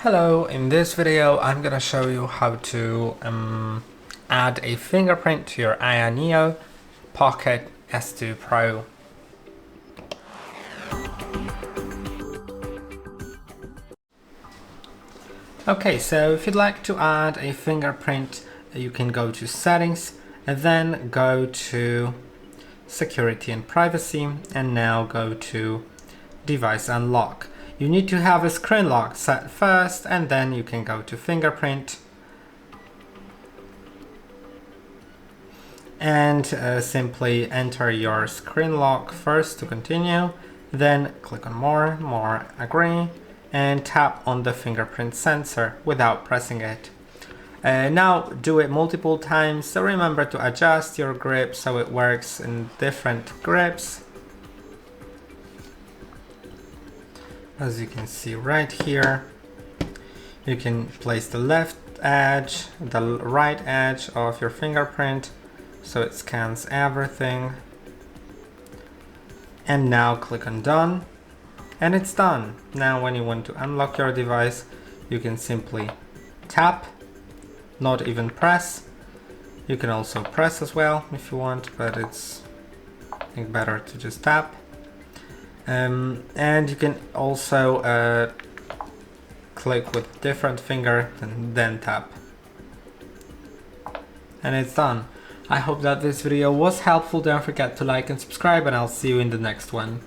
Hello, in this video I'm gonna show you how to add a fingerprint to your AYANEO Pocket S2 Pro. Okay, so if you'd like to add a fingerprint, you can go to Settings and then go to Security and Privacy, and now go to Device Unlock. You need to have a screen lock set first, and then you can go to Fingerprint and simply enter your screen lock first to continue, then click on More, Agree, and tap on the fingerprint sensor without pressing it. Now do it multiple times, so remember to adjust your grip so it works in different grips. As you can see right here, you can place the left edge, the right edge of your fingerprint so it scans everything. And now click on Done, and it's done. Now when you want to unlock your device, you can simply tap, not even press. You can also press as well if you want, but it's, I think, better to just tap. And you can also click with different finger and then tap. And it's done. I hope that this video was helpful. Don't forget to like and subscribe, and I'll see you in the next one.